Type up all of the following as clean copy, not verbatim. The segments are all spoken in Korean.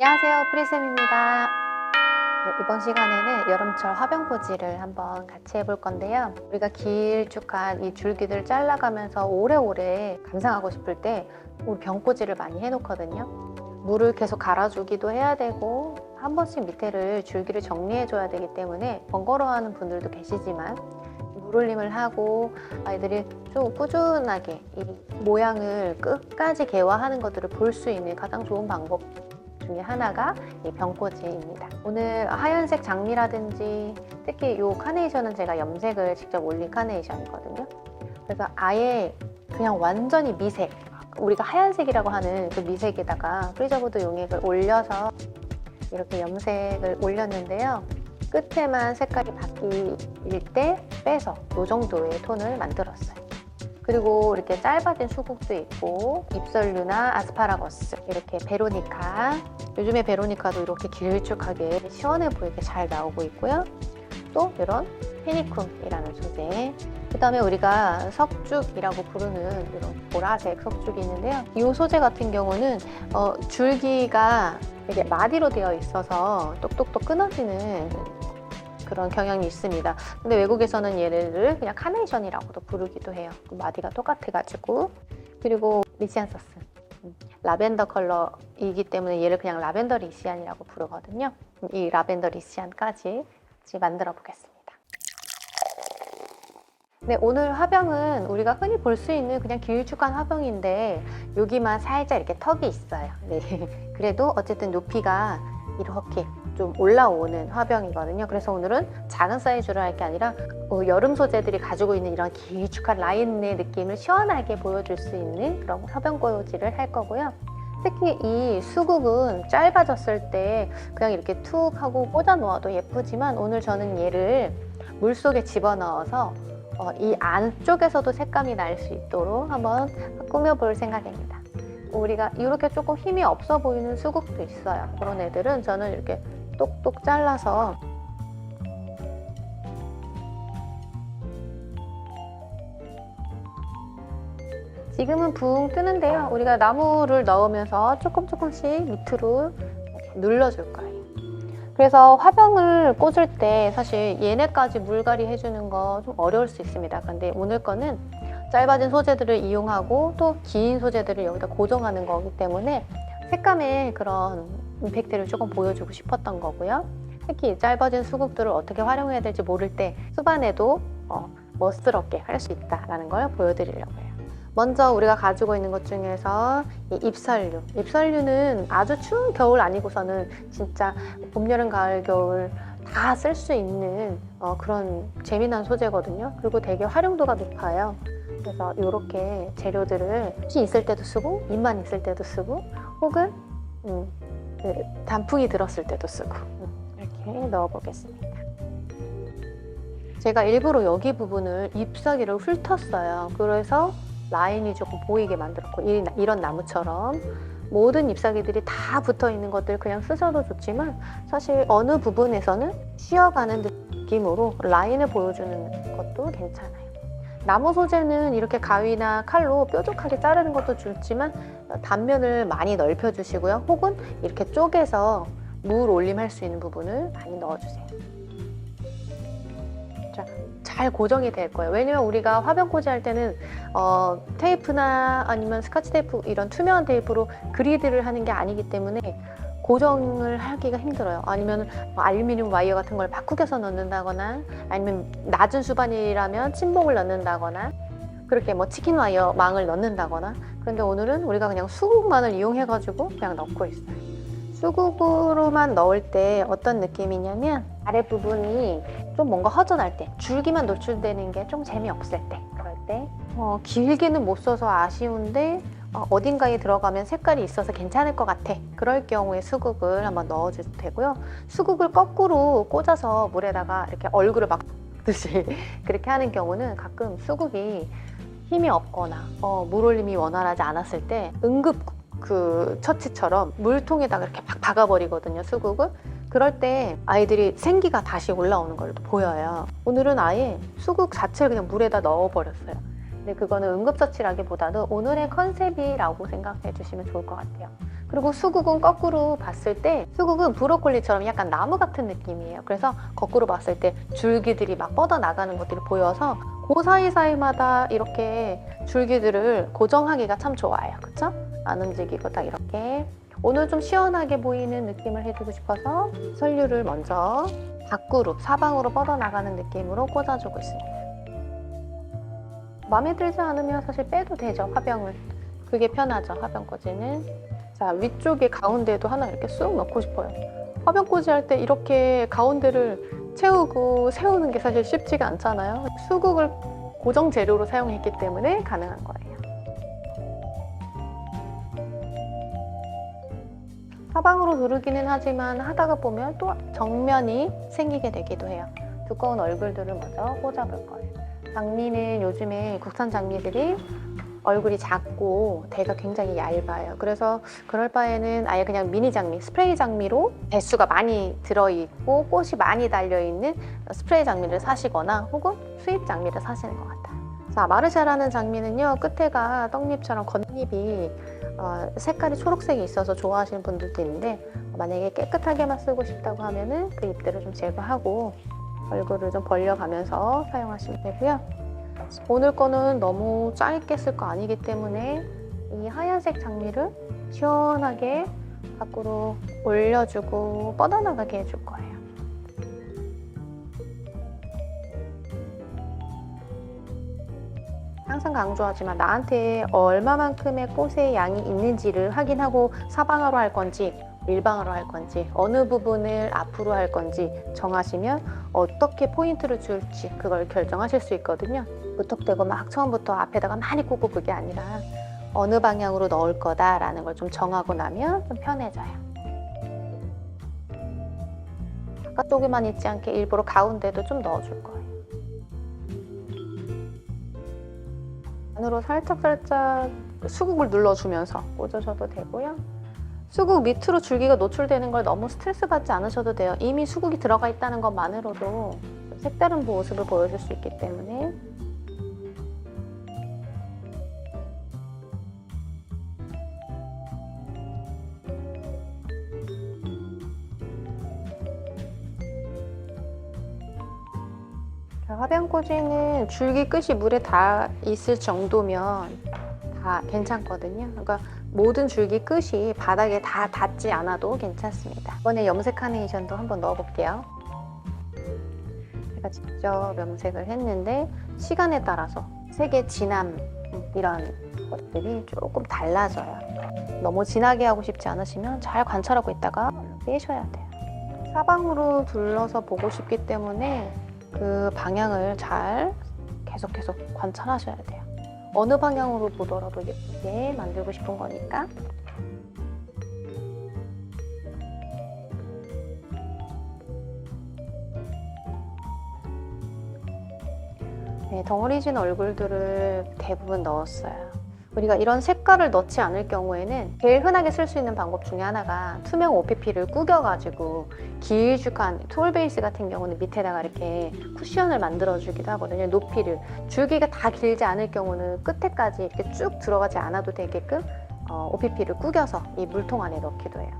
안녕하세요, 프리쌤입니다. 네, 이번 시간에는 여름철 화병꽂이를 한번 같이 해볼 건데요. 우리가 길쭉한 이 줄기들 잘라가면서 오래오래 감상하고 싶을 때 우리 병꽂이를 많이 해놓거든요. 물을 계속 갈아주기도 해야 되고 한 번씩 밑에를 줄기를 정리해줘야 되기 때문에 번거로워하는 분들도 계시지만 물올림을 하고 아이들이 좀 꾸준하게 이 모양을 끝까지 개화하는 것들을 볼 수 있는 가장 좋은 방법 중에 하나가 이 병꽂이입니다. 오늘 하얀색 장미라든지 특히 이 카네이션은 제가 염색을 직접 올린 카네이션이거든요. 그래서 아예 그냥 완전히 미색, 우리가 하얀색이라고 하는 그 미색에다가 프리저보드 용액을 올려서 이렇게 염색을 올렸는데요. 끝에만 색깔이 바뀔 때 빼서 이 정도의 톤을 만들었어요. 그리고 이렇게 짧아진 수국도 있고 잎설류나 아스파라거스, 이렇게 베로니카, 요즘에 베로니카도 이렇게 길쭉하게 시원해 보이게 잘 나오고 있고요. 또 이런 페니쿰이라는 소재, 그 다음에 우리가 석죽이라고 부르는 이런 보라색 석죽이 있는데요. 이 소재 같은 경우는 줄기가 이게 마디로 되어 있어서 똑똑똑 끊어지는 그런 경향이 있습니다. 근데 외국에서는 얘를 그냥 카네이션이라고도 부르기도 해요. 마디가 똑같아가지고. 그리고 리시안 서스, 라벤더 컬러이기 때문에 얘를 그냥 라벤더 리시안이라고 부르거든요. 이 라벤더 리시안까지 같이 만들어 보겠습니다. 네, 오늘 화병은 우리가 흔히 볼 수 있는 그냥 길쭉한 화병인데 여기만 살짝 이렇게 턱이 있어요. 네. 그래도 어쨌든 높이가 이렇게 좀 올라오는 화병이거든요. 그래서 오늘은 작은 사이즈로 할 게 아니라 여름 소재들이 가지고 있는 이런 길쭉한 라인의 느낌을 시원하게 보여줄 수 있는 그런 화병꽂이를 할 거고요. 특히 이 수국은 짧아졌을 때 그냥 이렇게 툭 하고 꽂아 놓아도 예쁘지만 오늘 저는 얘를 물속에 집어넣어서 이 안쪽에서도 색감이 날 수 있도록 한번 꾸며볼 생각입니다. 우리가 이렇게 조금 힘이 없어 보이는 수국도 있어요. 그런 애들은 저는 이렇게 똑똑 잘라서 지금은 붕 뜨는데요. 우리가 나무를 넣으면서 조금씩 밑으로 눌러줄 거예요. 그래서 화병을 꽂을 때 사실 얘네까지 물갈이 해주는 거 좀 어려울 수 있습니다. 그런데 오늘 거는 짧아진 소재들을 이용하고 또 긴 소재들을 여기다 고정하는 거기 때문에 색감의 그런 임팩트를 조금 보여주고 싶었던 거고요. 특히 짧아진 수국들을 어떻게 활용해야 될지 모를 때 수반에도 멋스럽게 할 수 있다는 걸 보여드리려고 해요. 먼저 우리가 가지고 있는 것 중에서 이 잎설류는 아주 추운 겨울 아니고서는 진짜 봄, 여름, 가을, 겨울 다 쓸 수 있는 그런 재미난 소재거든요. 그리고 되게 활용도가 높아요. 그래서 이렇게 재료들을 씨 있을 때도 쓰고 잎만 있을 때도 쓰고 혹은 단풍이 들었을 때도 쓰고 이렇게 넣어 보겠습니다. 제가 일부러 여기 부분을 잎사귀를 훑었어요. 그래서 라인이 조금 보이게 만들었고, 이런 나무처럼 모든 잎사귀들이 다 붙어 있는 것들 그냥 쓰셔도 좋지만 사실 어느 부분에서는 쉬어가는 느낌으로 라인을 보여주는 것도 괜찮아요. 나무 소재는 이렇게 가위나 칼로 뾰족하게 자르는 것도 좋지만 단면을 많이 넓혀주시고요. 혹은 이렇게 쪼개서 물 올림할 수 있는 부분을 많이 넣어주세요. 자, 잘 고정이 될 거예요. 왜냐면 우리가 화병꽂이 할 때는 테이프나 아니면 스카치 테이프, 이런 투명한 테이프로 그리드를 하는 게 아니기 때문에 고정을 하기가 힘들어요. 아니면 알루미늄 와이어 같은 걸 바꾸겨서 넣는다거나 아니면 낮은 수반이라면 침봉을 넣는다거나 그렇게 치킨 와이어 망을 넣는다거나. 그런데 오늘은 우리가 그냥 수국만을 이용해 가지고 그냥 넣고 있어요. 수국으로만 넣을 때 어떤 느낌이냐면 아랫부분이 좀 뭔가 허전할 때, 줄기만 노출되는 게 좀 재미없을 때, 그럴 때 길게는 못 써서 아쉬운데 어딘가에 들어가면 색깔이 있어서 괜찮을 것 같아, 그럴 경우에 수국을 한번 넣어줘도 되고요. 수국을 거꾸로 꽂아서 물에다가 이렇게 얼굴을 막듯이 그렇게 하는 경우는 가끔 수국이 힘이 없거나 물올림이 원활하지 않았을 때 응급 처치처럼 물통에다가 이렇게 막 박아버리거든요, 수국을. 그럴 때 아이들이 생기가 다시 올라오는 걸 보여요. 오늘은 아예 수국 자체를 그냥 물에다 넣어버렸어요. 근데 그거는 응급처치라기보다는 오늘의 컨셉이라고 생각해 주시면 좋을 것 같아요. 그리고 수국은 거꾸로 봤을 때 수국은 브로콜리처럼 약간 나무 같은 느낌이에요. 그래서 거꾸로 봤을 때 줄기들이 막 뻗어나가는 것들이 보여서 그 사이사이마다 이렇게 줄기들을 고정하기가 참 좋아요. 그쵸? 안 움직이고 딱 이렇게. 오늘 좀 시원하게 보이는 느낌을 해주고 싶어서 설류를 먼저 밖으로, 사방으로 뻗어나가는 느낌으로 꽂아주고 있습니다. 마음에 들지 않으면 사실 빼도 되죠, 화병을. 그게 편하죠, 화병 꽂이는. 자, 위쪽에 가운데도 하나 이렇게 쑥 넣고 싶어요. 화병 꽂이 할 때 이렇게 가운데를 채우고 세우는 게 사실 쉽지가 않잖아요. 수국을 고정 재료로 사용했기 때문에 가능한 거예요. 사방으로 두르기는 하지만 하다가 보면 또 정면이 생기게 되기도 해요. 두꺼운 얼굴들을 먼저 꽂아볼 거예요. 장미는 요즘에 국산 장미들이 얼굴이 작고 대가 굉장히 얇아요. 그래서 그럴 바에는 아예 그냥 미니 장미, 스프레이 장미로 대수가 많이 들어있고 꽃이 많이 달려있는 스프레이 장미를 사시거나 혹은 수입 장미를 사시는 것 같아요. 자, 마르샤라는 장미는요, 끝에가 떡잎처럼 겉잎이 색깔이 초록색이 있어서 좋아하시는 분들도 있는데, 만약에 깨끗하게만 쓰고 싶다고 하면은 그 잎들을 좀 제거하고 얼굴을 좀 벌려가면서 사용하시면 되고요. 오늘 거는 너무 짧게 쓸 거 아니기 때문에 이 하얀색 장미를 시원하게 밖으로 올려주고 뻗어나가게 해줄 거예요. 항상 강조하지만 나한테 얼마만큼의 꽃의 양이 있는지를 확인하고 사방으로 할 건지 일방으로 할 건지 어느 부분을 앞으로 할 건지 정하시면 어떻게 포인트를 줄지 그걸 결정하실 수 있거든요. 무턱대고 막 처음부터 앞에다가 많이 꽂고 그게 아니라 어느 방향으로 넣을 거다라는 걸 좀 정하고 나면 좀 편해져요. 바깥쪽에만 있지 않게 일부러 가운데도 좀 넣어줄 거예요. 안으로 살짝살짝 수국을 눌러주면서 꽂으셔도 되고요. 수국 밑으로 줄기가 노출되는 걸 너무 스트레스 받지 않으셔도 돼요. 이미 수국이 들어가 있다는 것만으로도 색다른 모습을 보여줄 수 있기 때문에. 화병꽂이는 줄기 끝이 물에 닿아 있을 정도면 다 괜찮거든요. 그러니까 모든 줄기 끝이 바닥에 다 닿지 않아도 괜찮습니다. 이번에 염색 카네이션도 한번 넣어볼게요. 제가 직접 염색을 했는데 시간에 따라서 색의 진함 이런 것들이 조금 달라져요. 너무 진하게 하고 싶지 않으시면 잘 관찰하고 있다가 빼셔야 돼요. 사방으로 둘러서 보고 싶기 때문에 그 방향을 잘 계속 관찰하셔야 돼요. 어느 방향으로 보더라도 예쁘게 만들고 싶은 거니까. 네, 덩어리진 얼굴들을 대부분 넣었어요. 우리가 이런 색깔을 넣지 않을 경우에는 제일 흔하게 쓸 수 있는 방법 중에 하나가 투명 OPP를 구겨가지고 길쭉한 톨 베이스 같은 경우는 밑에다가 이렇게 쿠션을 만들어주기도 하거든요. 높이를. 줄기가 다 길지 않을 경우는 끝에까지 이렇게 쭉 들어가지 않아도 되게끔 OPP를 구겨서 이 물통 안에 넣기도 해요.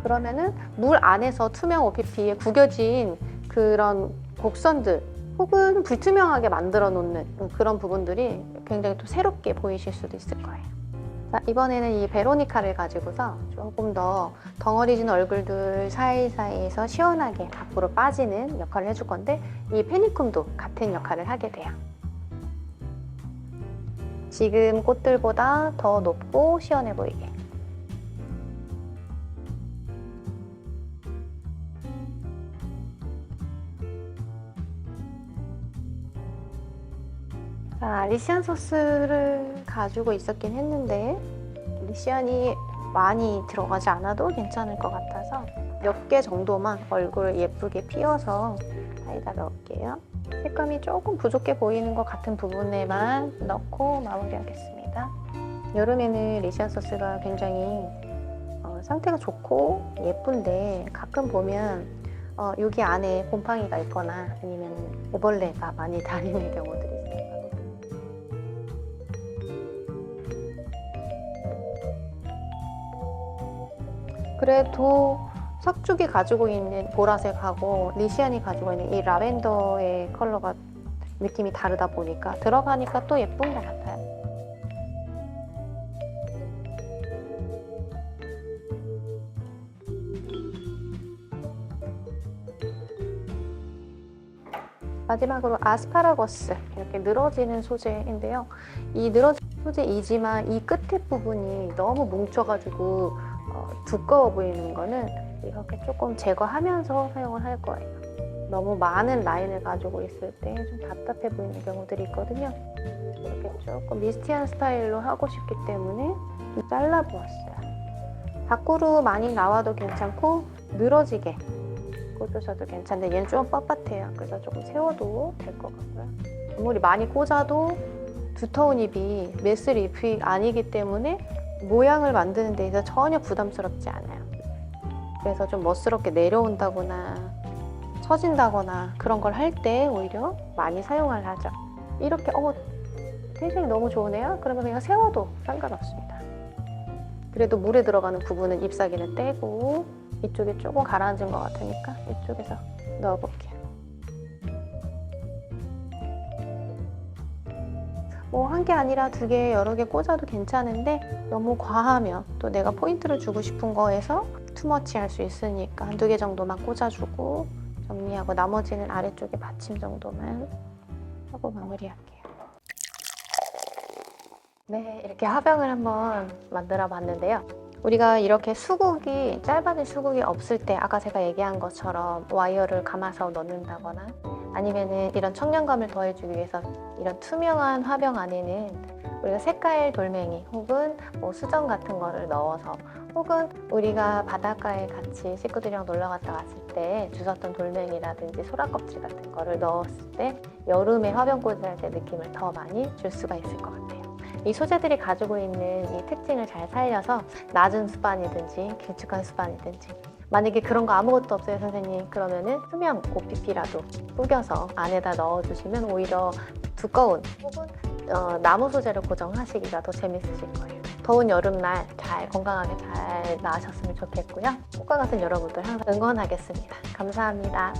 그러면은 물 안에서 투명 OPP에 구겨진 그런 곡선들 혹은 불투명하게 만들어 놓는 그런 부분들이 굉장히 또 새롭게 보이실 수도 있을 거예요. 자, 이번에는 이 베로니카를 가지고서 조금 더 덩어리진 얼굴들 사이사이에서 시원하게 앞으로 빠지는 역할을 해줄 건데 이 페니쿰도 같은 역할을 하게 돼요. 지금 꽃들보다 더 높고 시원해 보이게. 자, 리시안 소스를 가지고 있었긴 했는데 리시안이 많이 들어가지 않아도 괜찮을 것 같아서 몇 개 정도만 얼굴을 예쁘게 피워서 사이다 넣을게요. 색감이 조금 부족해 보이는 것 같은 부분에만 넣고 마무리하겠습니다. 여름에는 리시안 소스가 굉장히 상태가 좋고 예쁜데 가끔 보면 여기 안에 곰팡이가 있거나 아니면 애벌레가 많이 다니는 경우들이 있어요. 그래도 석죽이 가지고 있는 보라색하고 리시안이 가지고 있는 이 라벤더의 컬러가 느낌이 다르다 보니까 들어가니까 또 예쁜 것 같아요. 마지막으로 아스파라거스, 이렇게 늘어지는 소재인데요. 이 늘어지는 소재이지만 이 끝에 부분이 너무 뭉쳐가지고 두꺼워 보이는 거는 이렇게 조금 제거하면서 사용을 할 거예요. 너무 많은 라인을 가지고 있을 때 좀 답답해 보이는 경우들이 있거든요. 이렇게 조금 미스티한 스타일로 하고 싶기 때문에 잘라보았어요. 밖으로 많이 나와도 괜찮고 늘어지게 꽂으셔도 괜찮은데 얘는 좀 뻣뻣해요. 그래서 조금 세워도 될 것 같고요. 아무리 많이 꽂아도 두터운 잎이 메스 잎이 아니기 때문에 모양을 만드는 데 있어서 전혀 부담스럽지 않아요. 그래서 좀 멋스럽게 내려온다거나 처진다거나 그런 걸 할 때 오히려 많이 사용을 하죠. 이렇게 텐션이 너무 좋으네요. 그러면 그냥 세워도 상관없습니다. 그래도 물에 들어가는 부분은 잎사귀는 떼고 이쪽에 조금 가라앉은 것 같으니까 이쪽에서 넣어볼게요. 뭐 한 개 아니라 두 개, 여러 개 꽂아도 괜찮은데 너무 과하면 또 내가 포인트를 주고 싶은 거에서 투머치 할 수 있으니까 한두 개 정도만 꽂아주고 정리하고 나머지는 아래쪽에 받침 정도만 하고 마무리할게요. 네, 이렇게 화병을 한번 만들어 봤는데요. 우리가 이렇게 수국이, 짧아진 수국이 없을 때 아까 제가 얘기한 것처럼 와이어를 감아서 넣는다거나 아니면은 이런 청량감을 더해주기 위해서 이런 투명한 화병 안에는 우리가 색깔 돌멩이 혹은 뭐 수정 같은 거를 넣어서 혹은 우리가 바닷가에 같이 식구들이랑 놀러 갔다 왔을 때 주웠던 돌멩이라든지 소라껍질 같은 거를 넣었을 때 여름에 화병 꽂을 때 느낌을 더 많이 줄 수가 있을 것 같아요. 이 소재들이 가지고 있는 이 특징을 잘 살려서 낮은 수반이든지 길쭉한 수반이든지 만약에 그런 거 아무것도 없어요 선생님, 그러면은 투명 OPP라도 뿌겨서 안에다 넣어주시면 오히려 두꺼운 혹은 나무 소재를 고정하시기가 더 재밌으실 거예요. 더운 여름날 잘 건강하게 잘 나으셨으면 좋겠고요. 꽃과 같은 여러분들 항상 응원하겠습니다. 감사합니다.